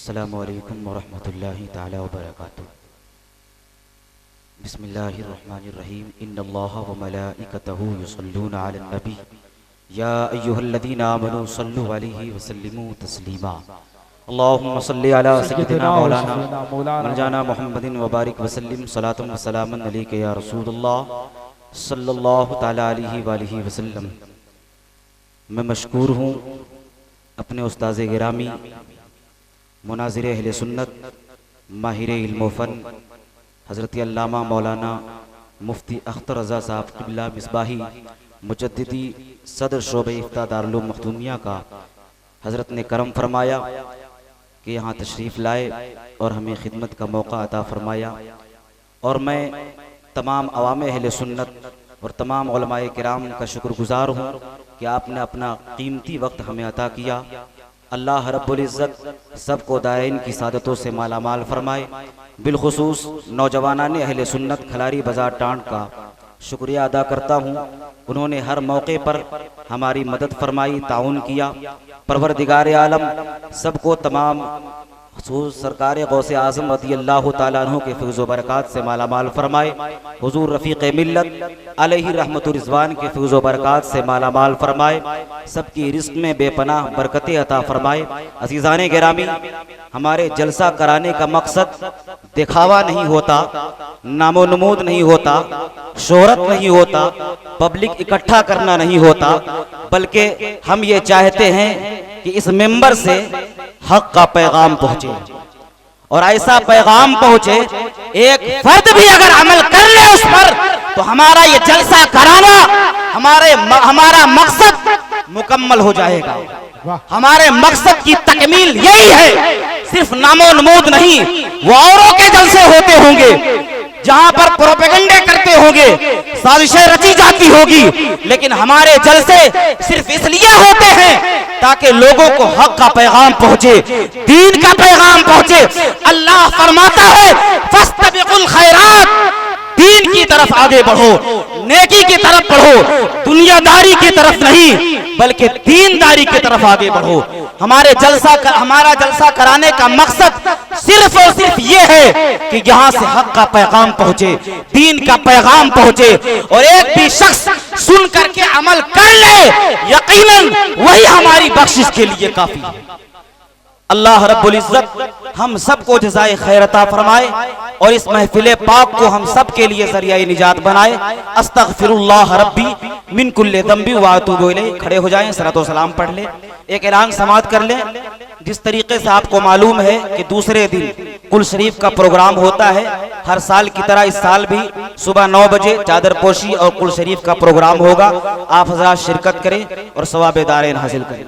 अस्सलामु अलैकुम वरहमतुल्लाहि ताला वबरकातुहू। बिस्मिल्लाहिर्रहमानिर्रहीम। इन्नल्लाहा व मलाइकतहू युसल्लूना अलन नबी या अय्युहल्लज़ीना आमनू सल्लु अलैहि व सल्लिमू तस्लीमा। अल्लाहुम्मा सल्लि अला सय्यिदिना मौलाना मौलाना मुहम्मदिन व बारिक व सल्लिम सलातुन व सलामन अलैका या रसूलल्लाह सल्लल्लाहु ताला अलैहि व आलिहि वसल्लम। मैं मशकूर हूँ अपने उस्ताज़ गिरामी मुनाज़िर अहले सुन्नत माहिर इल्म फ़न हज़रत अल्लामा मौलाना मुफ्ती अख्तर रज़ा साहब क़िबला मिसबाही मुजद्दिदी सदर शोबे इफ्ता दारुल उलूम मखदूमिया का हज़रत ने करम फरमाया कि यहाँ तशरीफ़ लाए और हमें खिदमत का मौका अता फरमाया। और मैं तमाम अवाम अहले सुन्नत और तमाम उलमाए किराम का शुक्रगुज़ार हूँ कि आपने अपना कीमती वक्त हमें अता किया। अल्लाह रब्बुल इज़्ज़त सबको दायन की सादतों से माला माल फरमाए। बिलखुसूस नौजवानाने अहले सुन्नत खलारी बाजार टांड का शुक्रिया अदा करता हूँ। उन्होंने हर मौके पर हमारी मदद फरमाई, ताउन किया। परवरदिगार आलम सबको तमाम सरकार गौसे आज़म रज़ी अल्लाह ताला अन्हु के फ़ैज़ व बरक़ात से माला माल फरमाए। हुज़ूर रफ़ीक़ मिल्लत अलैहि रहमतुर रिज़वान के फ़ैज़ व बरक़ात से माला माल फरमाए। सबकी रिज़्क़ में बेपनाह बरकतें अता फरमाए। अज़ीज़ाने गिरामी, हमारे जलसा कराने का मकसद दिखावा नहीं होता, नामो नमूद नहीं होता, शोहरत नहीं होता, पब्लिक इकट्ठा करना नहीं होता, बल्कि हम ये चाहते हैं कि इस मेंबर से हक का पैगाम पहुंचे। और ऐसा पैगाम पहुंचे, एक फर्द भी अगर अमल कर ले उस पर, तो हमारा ये जलसा कराना हमारा मकसद मुकम्मल हो जाएगा। हमारे मकसद की तकमील यही है। सिर्फ नामो नमूद नहीं, वो औरों के जलसे होते होंगे जहां पर प्रोपेगेंडे करते होंगे, साजिशें रची जाती होगी, लेकिन हमारे जलसे सिर्फ इसलिए होते हैं ताकि लोगों को हक का पैगाम पहुंचे, दीन का पैगाम पहुंचे। अल्लाह फरमाता है फस्तबिकुल खैरात, दीन की तरफ आगे बढ़ो, नेकी की तरफ बढ़ो, दुनियादारी की तरफ नहीं बल्कि दीनदारी की तरफ आगे बढ़ो। हमारा जलसा कराने का मकसद सिर्फ और सिर्फ ये है कि यहाँ से हक का पैगाम पहुंचे, दीन का पैगाम पहुंचे, और एक भी शख्स सुन करके अमल कर ले, यकीनन वही हमारी बख्शिश के लिए काफी है। अल्लाह रब्बुल इज़्ज़त हम सबको जज़ाए खैर अता फरमाए और इस महफिल पाक को हम सब के लिए ज़रिया निजात बनाए। अस्तग़फिरुल्लाह रब्बी मिन कुल्लि ज़ंबि व अतूबु इलैह। खड़े हो जाएं, सलातो सलाम पढ़ लें, एक ऐलान समाअत कर लें। जिस तरीके से आपको मालूम है कि दूसरे दिन कुल शरीफ का प्रोग्राम होता है, हर साल की तरह इस साल भी सुबह 9 बजे चादर पोशी और कुल शरीफ का प्रोग्राम होगा। आप हज़रात शिरकत करें और सवाब दारेन हासिल करें।